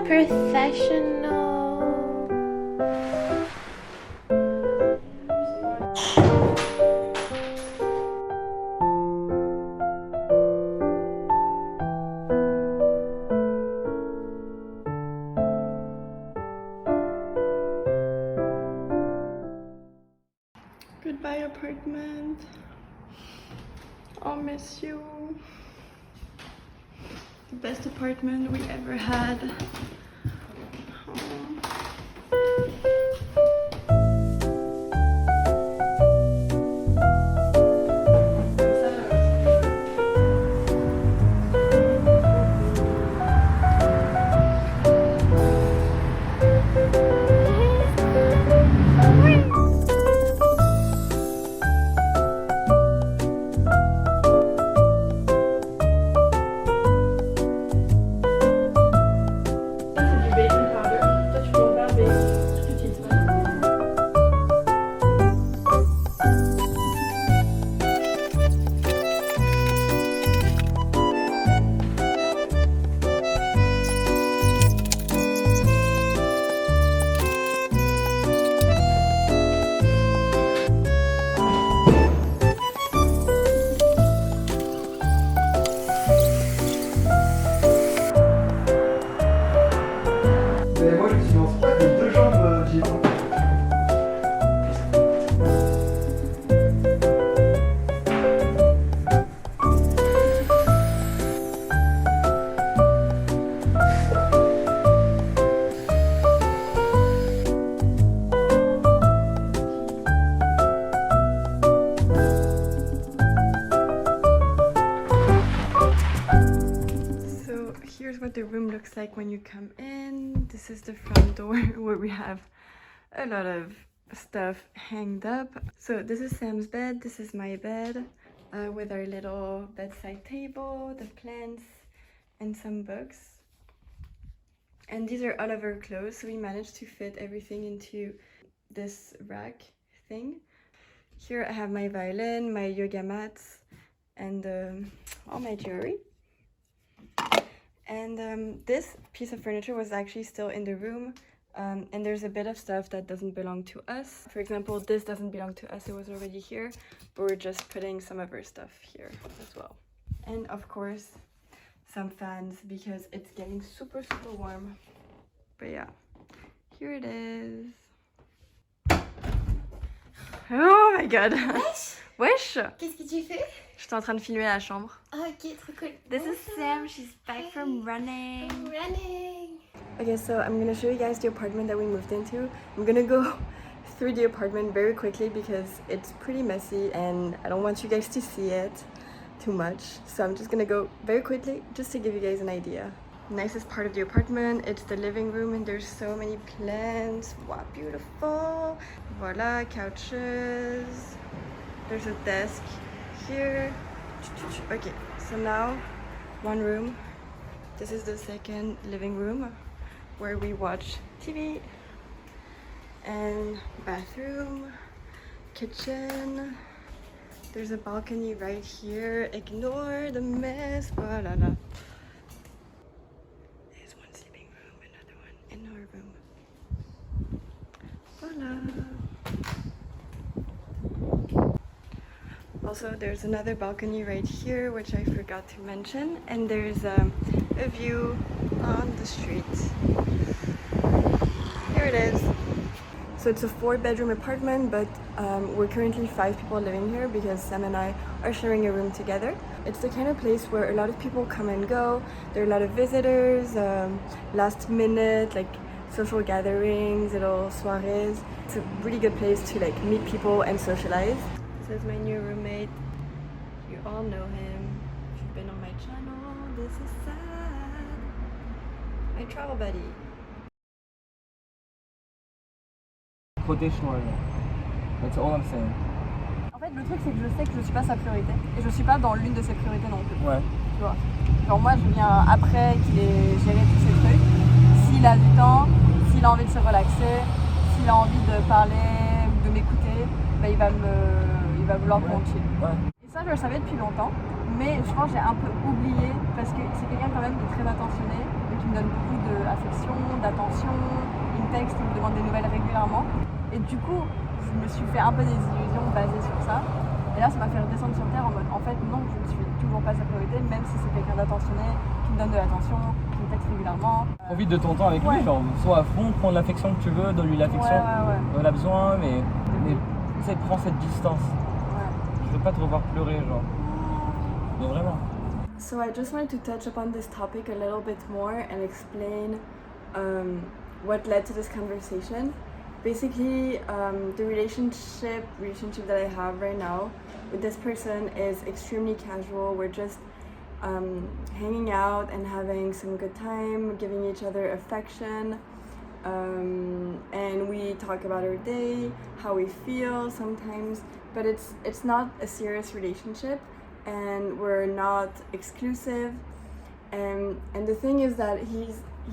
Professional. Goodbye apartment. I'll miss you. The best apartment we ever had. Moi je me suis lancé avec les deux jambes So here's what the room looks like when you come in. This is the front door where we have a lot of stuff hanged up. So this is Sam's bed, this is my bed with our little bedside table, the plants and some books. And these are all of our clothes, so we managed to fit everything into this rack thing. Here I have my violin, my yoga mats, and all my jewelry. And this piece of furniture was actually still in the room, and there's a bit of stuff that doesn't belong to us. For example, this doesn't belong to us, it was already here, but we're just putting some of our stuff here as well. And of course, some fans because it's getting super warm. But yeah, here it is. Oh my god! Wesh! Wesh! Qu'est-ce que tu fais? J'étais en train de filmer la chambre. Oh, ok, trop cool. This is Sam, she's back from running. I'm running. Okay, so I'm gonna show you guys the apartment that we moved into. I'm gonna go through the apartment very quickly because it's pretty messy and I don't want you guys to see it too much. So I'm just gonna go very quickly just to give you guys an idea. Nicest part of the apartment, it's the living room and there's so many plants. Wow, beautiful. Voila, couches. There's a desk here. Okay, so now one room. This is the second living room where we watch TV. And bathroom, kitchen. There's a balcony right here. Ignore the mess. Voila. There's one sleeping room, another one in our room. Voila. Also, there's another balcony right here, which I forgot to mention, and there's a view on the street. Here it is. So it's a 4-bedroom apartment, but we're currently 5 people living here because Sam and I are sharing a room together. It's the kind of place where a lot of people come and go. There are a lot of visitors, last minute, like social gatherings, little soirees. It's a really good place to like meet people and socialize. This is my new roommate. You all know him. If you've been on my channel, this is Sad, my travel buddy. protège toi. That's all I'm saying. En fait, le truc, c'est que je sais que je suis pas sa priorité et je suis pas dans l'une de ses priorités non plus. Ouais. Tu vois. Genre moi, je viens après qu'il ait géré tous ces trucs. S'il a du temps, s'il a envie de se relaxer, s'il a envie de parler ou de m'écouter, bah, il va vouloir qu'on chill. Ouais. Et ça, je le savais depuis longtemps, Mais je pense que j'ai un peu oublié parce que c'est quelqu'un quand même de très attentionné et qui me donne beaucoup d'affection, d'attention. Il me texte, il me demande des nouvelles régulièrement. Et du coup, je me suis fait un peu des illusions basées sur ça. Et là, ça m'a fait redescendre sur terre en mode, en fait, non, je ne suis toujours pas sa priorité, même si c'est quelqu'un d'attentionné, qui me donne de l'attention, qui me texte régulièrement. Profite de ton temps avec lui, genre, sois à fond, prends l'affection que tu veux, donne-lui l'affection. On a besoin, mais tu sais, prends cette distance. Je veux pas te revoir pleurer, genre. Mais vraiment. So I just wanted to touch upon this topic a little bit more and explain what led to this conversation. Basically, the relationship that I have right now with this person is extremely casual. We're just hanging out and having some good time, giving each other affection, and we talk about our day, how we feel sometimes, but it's not a serious relationship, and we're not exclusive. And the thing is that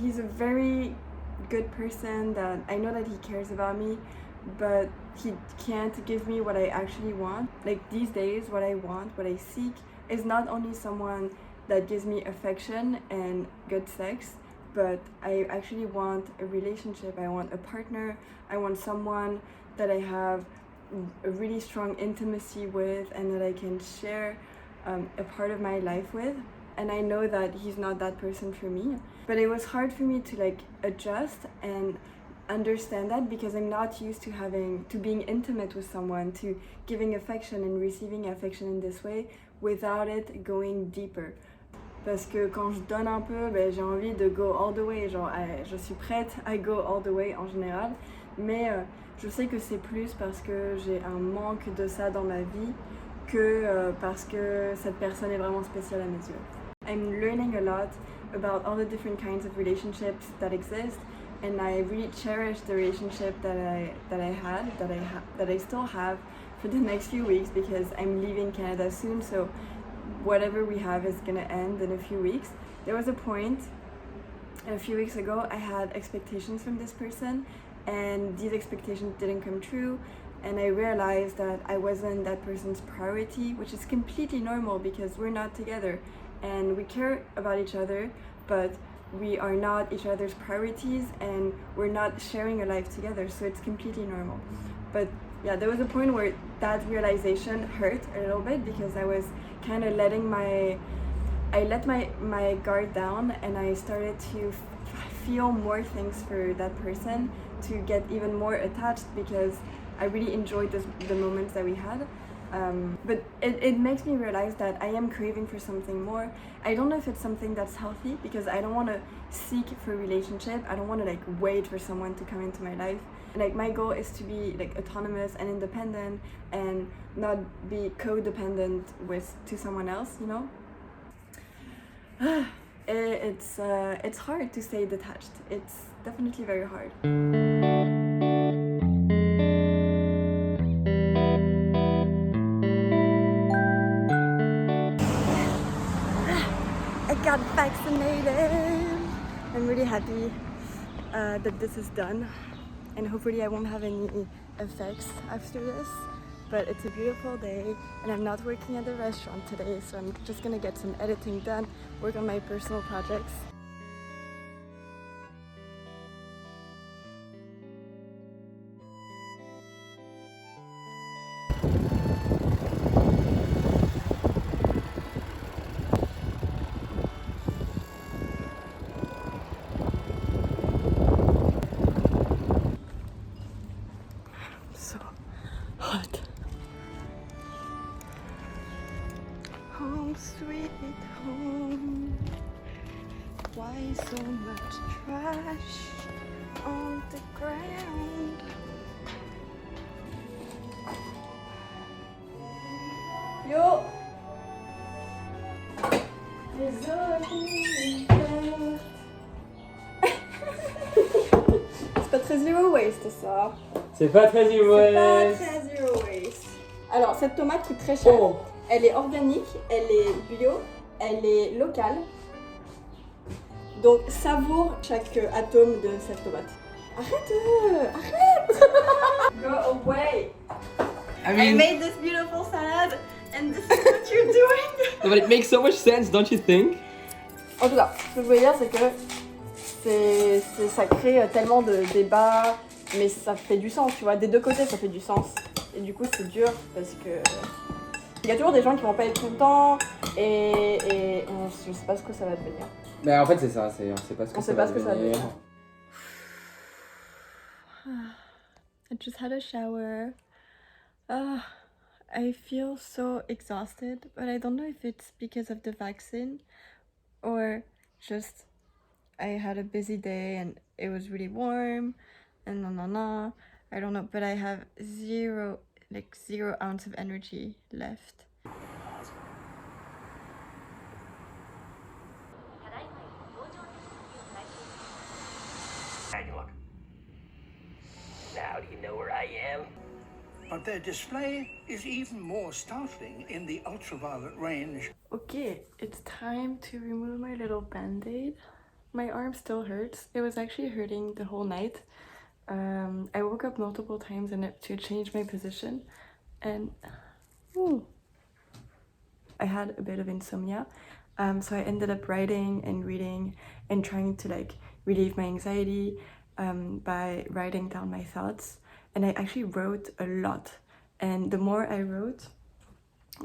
he's a very good person, that I know that he cares about me, but he can't give me what I actually want. Like these days, what I want, what I seek is not only someone that gives me affection and good sex, but I actually want a relationship. I want a partner. I want someone that I have a really strong intimacy with and that I can share a part of my life with. And I know that he's not that person for me, but it was hard for me to like adjust and understand that, because I'm not used to being intimate with someone, to giving affection and receiving affection in this way without it going deeper. Parce que quand je donne un peu, ben, j'ai envie de go all the way, genre je suis prête à go all the way en général, mais je sais que c'est plus parce que j'ai un manque de ça dans ma vie que parce que cette personne est vraiment spéciale à mes yeux. I'm learning a lot about all the different kinds of relationships that exist, and I really cherish the relationship that I still have for the next few weeks, because I'm leaving Canada soon, so whatever we have is gonna end in a few weeks. There was a point a few weeks ago I had expectations from this person, and these expectations didn't come true, and I realized that I wasn't that person's priority, which is completely normal because we're not together and we care about each other, but we are not each other's priorities and we're not sharing a life together, so it's completely normal. But yeah, there was a point where that realization hurt a little bit, because I was kind of let my guard down, and I started to feel more things for that person, to get even more attached, because I really enjoyed the moments that we had. But it makes me realize that I am craving for something more. I don't know if it's something that's healthy, because I don't want to seek for a relationship. I don't want to like wait for someone to come into my life. Like my goal is to be like autonomous and independent and not be codependent to someone else, you know? It's hard to stay detached. It's definitely very hard. I got vaccinated. I'm really happy that this is done, and hopefully I won't have any effects after this. But it's a beautiful day, and I'm not working at the restaurant today, so I'm just gonna get some editing done, work on my personal projects. So hot. Home sweet home. Why so much trash on the ground? Yo! Désolée. C'est pas très zero waste ça. C'est pas très zero waste. C'est pas très zero waste. Alors cette tomate coûte très cher. Oh. Elle est organique, elle est bio, elle est locale. Donc savoure chaque atome de cette tomate. Arrête! Go away! I made this beautiful salad and this is what you're doing. No, but it makes so much sense, don't you think? En tout cas, ce que je voulais dire, c'est que ça crée tellement de débats, mais ça fait du sens, tu vois. Des deux côtés, ça fait du sens. Et du coup, c'est dur parce que il y a toujours des gens qui vont pas être contents et je sais pas ce que ça va devenir. Mais en fait, c'est ça, on sait pas ce que ça va devenir. I just had a shower. I feel so exhausted, but I don't know if it's because of the vaccine or just I had a busy day and it was really warm and I don't know, but I have zero ounce of energy left. Hey, look. Now do you know where I am? But their display is even more startling in the ultraviolet range. Okay, it's time to remove my little band-aid. My arm still hurts. It was actually hurting the whole night. I woke up multiple times to change my position and I had a bit of insomnia. So I ended up writing and reading and trying to relieve my anxiety by writing down my thoughts. And I actually wrote a lot. And the more I wrote,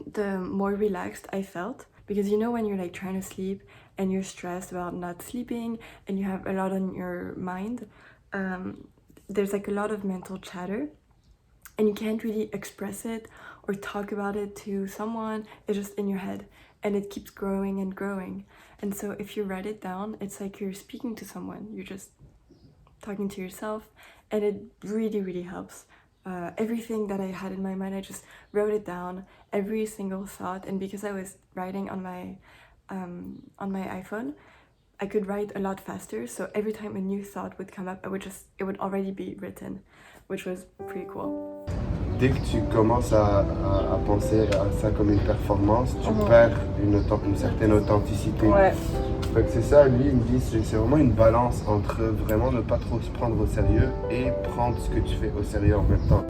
the more relaxed I felt. Because you know when you're trying to sleep and you're stressed about not sleeping and you have a lot on your mind, there's a lot of mental chatter and you can't really express it or talk about it to someone. It's just in your head and it keeps growing and growing. And so if you write it down, it's like you're speaking to someone. You're just talking to yourself and it really, really helps. Everything that I had in my mind, I just wrote it down, every single thought. And because I was writing on my iPhone, I could write a lot faster. So every time a new thought would come up, it would already be written, which was pretty cool. Dès que tu commences à penser à ça comme une performance, tu perds une certaine authenticité. Ouais. Fait que c'est ça, lui, il me dit, c'est vraiment une balance entre vraiment ne pas trop se prendre au sérieux et prendre ce que tu fais au sérieux en même temps.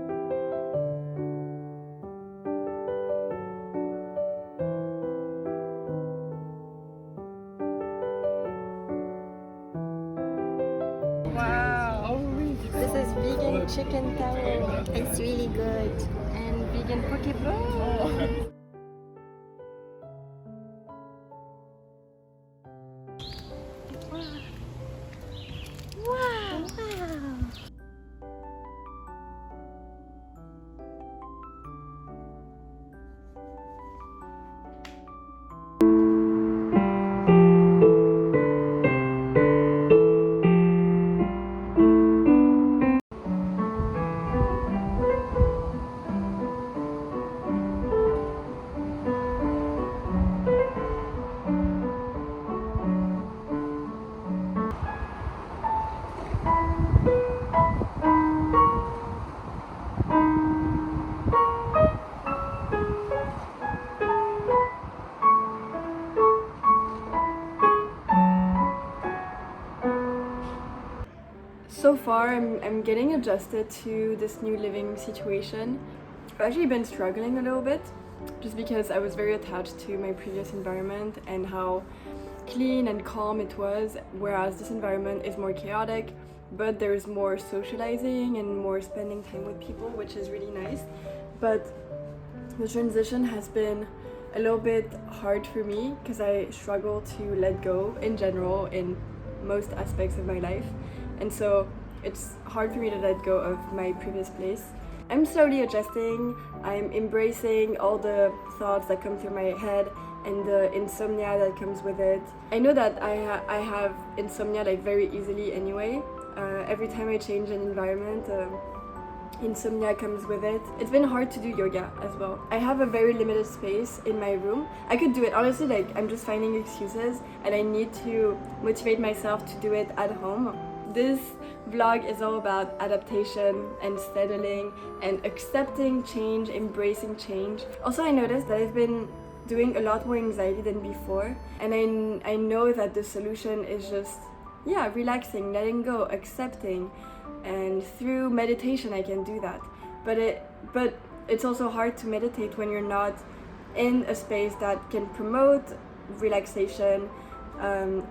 Wow! This is vegan chicken taro. It's really good. And vegan pokeball. So far, I'm getting adjusted to this new living situation. I've actually been struggling a little bit, just because I was very attached to my previous environment and how clean and calm it was, whereas this environment is more chaotic, but there's more socializing and more spending time with people, which is really nice. But the transition has been a little bit hard for me because I struggle to let go in general in most aspects of my life. And so it's hard for me to let go of my previous place. I'm slowly adjusting. I'm embracing all the thoughts that come through my head and the insomnia that comes with it. I know that I have insomnia very easily anyway. Every time I change an environment, insomnia comes with it. It's been hard to do yoga as well. I have a very limited space in my room. I could do it, honestly, I'm just finding excuses and I need to motivate myself to do it at home. This vlog is all about adaptation and settling and accepting change, embracing change. Also, I noticed that I've been doing a lot more anxiety than before, and I know that the solution is just relaxing, letting go, accepting, and through meditation I can do that. But it's also hard to meditate when you're not in a space that can promote relaxation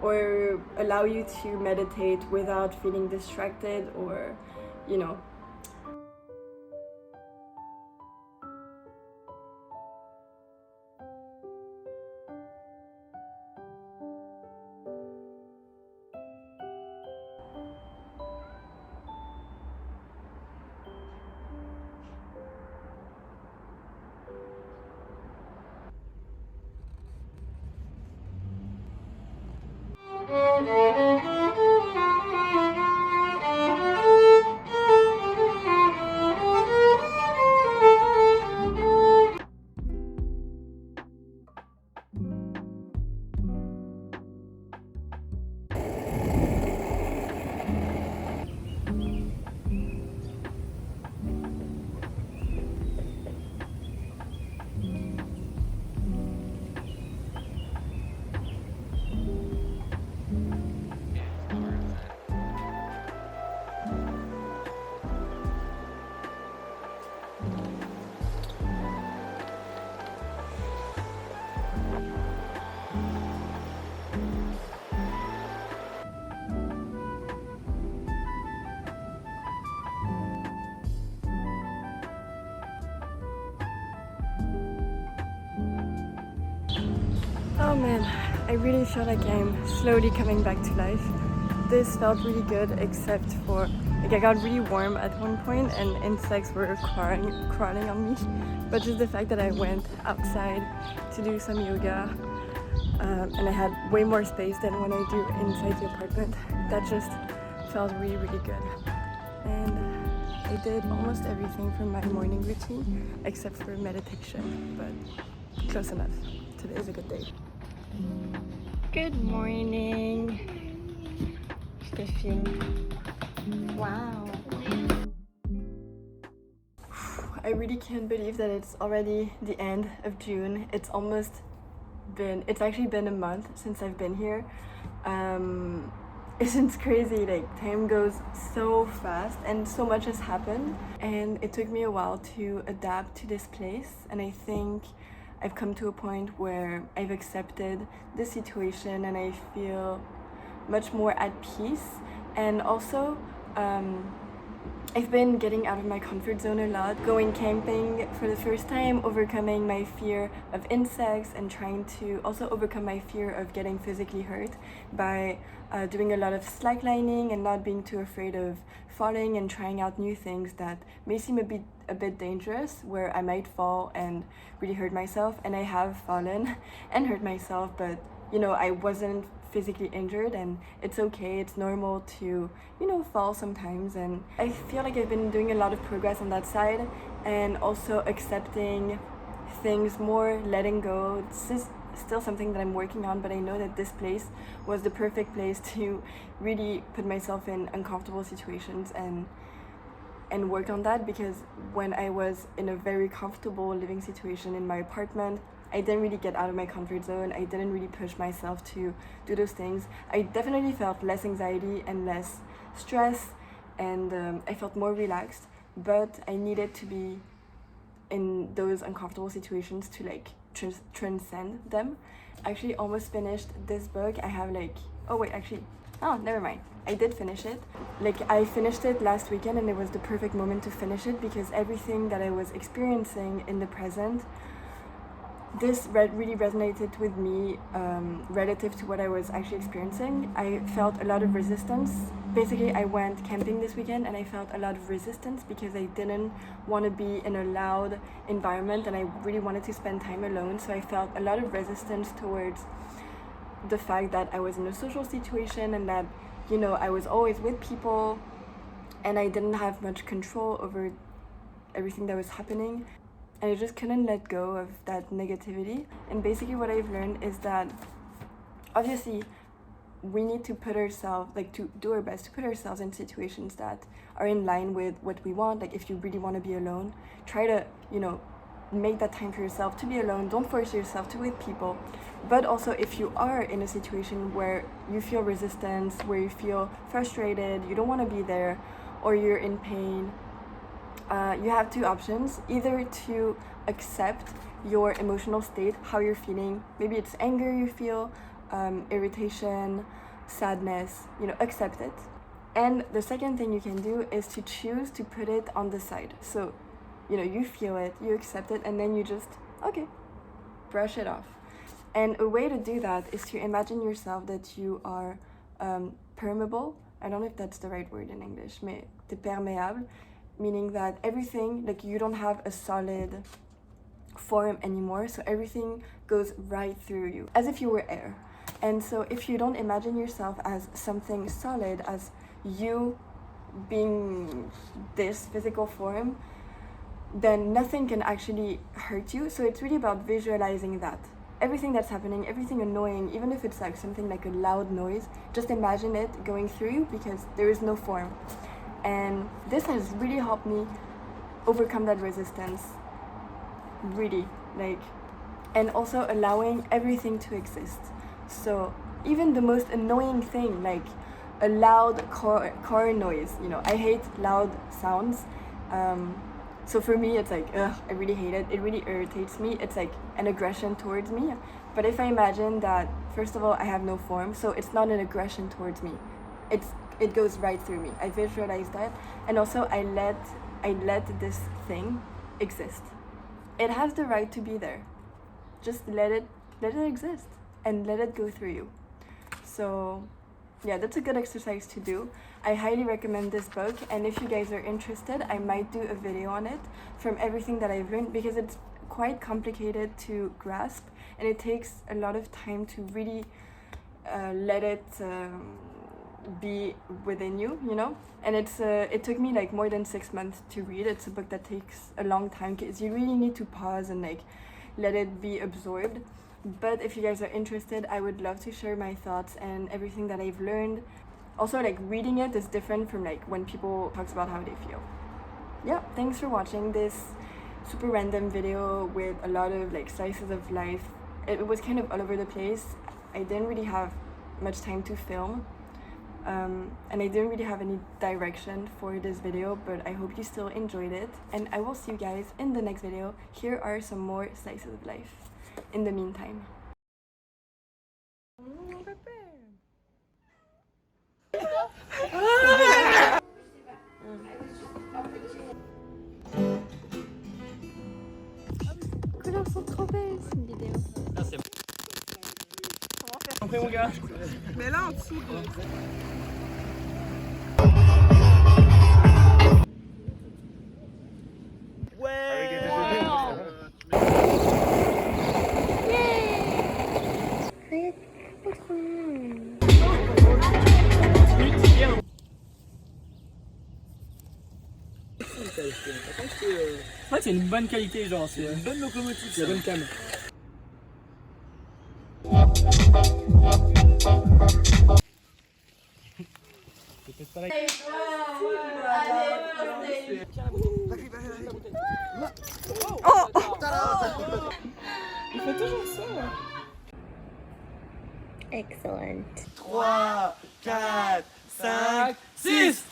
or allow you to meditate without feeling distracted or, you know. Oh man, I really feel like I'm slowly coming back to life. This felt really good except for, like, I got really warm at one point and insects were crawling on me. But just the fact that I went outside to do some yoga and I had way more space than when I do inside the apartment, that just felt really, really good. And I did almost everything from my morning routine except for meditation, but close enough. Today is a good day. Good morning. Je te filme. Wow. I really can't believe that it's already the end of June. It's actually been a month since I've been here. It's crazy, like time goes so fast and so much has happened. And it took me a while to adapt to this place, and I think I've come to a point where I've accepted the situation and I feel much more at peace. And also, I've been getting out of my comfort zone a lot, going camping for the first time, overcoming my fear of insects and trying to also overcome my fear of getting physically hurt by doing a lot of slacklining and not being too afraid of falling and trying out new things that may seem a bit dangerous, where I might fall and really hurt myself. And I have fallen and hurt myself, but you know, I wasn't physically injured, and it's okay, it's normal to, you know, fall sometimes. And I feel like I've been doing a lot of progress on that side, and also accepting things more, letting go. This is still something that I'm working on, but I know that this place was the perfect place to really put myself in uncomfortable situations and work on that, because when I was in a very comfortable living situation in my apartment, I didn't really get out of my comfort zone. I didn't really push myself to do those things. I definitely felt less anxiety and less stress, and I felt more relaxed, but I needed to be in those uncomfortable situations to like transcend them. I actually almost finished this book. I have like, never mind. I did finish it. Like, I finished it last weekend, and it was the perfect moment to finish it, because everything that I was experiencing in the present, this really resonated with me relative to what I was actually experiencing. I felt a lot of resistance. Basically, I went camping this weekend and I felt a lot of resistance because I didn't want to be in a loud environment, and I really wanted to spend time alone. So I felt a lot of resistance towards the fact that I was in a social situation and that, you know, I was always with people and I didn't have much control over everything that was happening. And I just couldn't let go of that negativity. And basically what I've learned is that obviously we need to put ourselves, like, to do our best to put ourselves in situations that are in line with what we want. Like, if you really want to be alone, try to, you know, make that time for yourself to be alone. Don't force yourself to be with people. But also, if you are in a situation where you feel resistance, where you feel frustrated, you don't want to be there, or you're in pain, you have two options: either to accept your emotional state, how you're feeling. Maybe it's anger you feel, irritation, sadness, you know, accept it. And the second thing you can do is to choose to put it on the side. So, you know, you feel it, you accept it, and then you just, okay, brush it off. And a way to do that is to imagine yourself that you are permeable. I don't know if that's the right word in English, mais t'es perméable, meaning that everything, like you don't have a solid form anymore, so everything goes right through you, as if you were air. And so if you don't imagine yourself as something solid, as you being this physical form, then nothing can actually hurt you. So it's really about visualizing that. Everything that's happening, everything annoying, even if it's like something like a loud noise, just imagine it going through you because there is no form. And this has really helped me overcome that resistance. Really, like, and also allowing everything to exist. So even the most annoying thing, like a loud car noise, you know, I hate loud sounds. So for me, it's like, ugh, I really hate it. It really irritates me. It's like an aggression towards me. But if I imagine that, first of all, I have no form, so it's not an aggression towards me. It goes right through me. I visualize that, and also I let this thing exist. It has the right to be there. Just let it exist and let it go through you. So yeah, that's a good exercise to do. I highly recommend this book, and if you guys are interested, I might do a video on it from everything that I've learned, because it's quite complicated to grasp and it takes a lot of time to really let it be within you, you know. And it took me like more than 6 months to read. It's a book that takes a long time because you really need to pause and like let it be absorbed. But if you guys are interested, I would love to share my thoughts and everything that I've learned. Also, like, reading it is different from like when people talks about how they feel. Yeah, thanks for watching this super random video with a lot of like slices of life. It was kind of all over the place. I didn't really have much time to film, and I didn't really have any direction for this video, but I hope you still enjoyed it, and I will see you guys in the next video. Here are some more slices of life in the meantime. couleurs sont trop belles, c'est une vidéo. Là, c'est bon, mon gars. Mais là, en dessous de... En fait, c'est une bonne qualité, genre, c'est une bonne locomotive, c'est la bonne cam. Peut-être pas la... Il fait toujours ça. Excellent. 3, 4, 5, 6.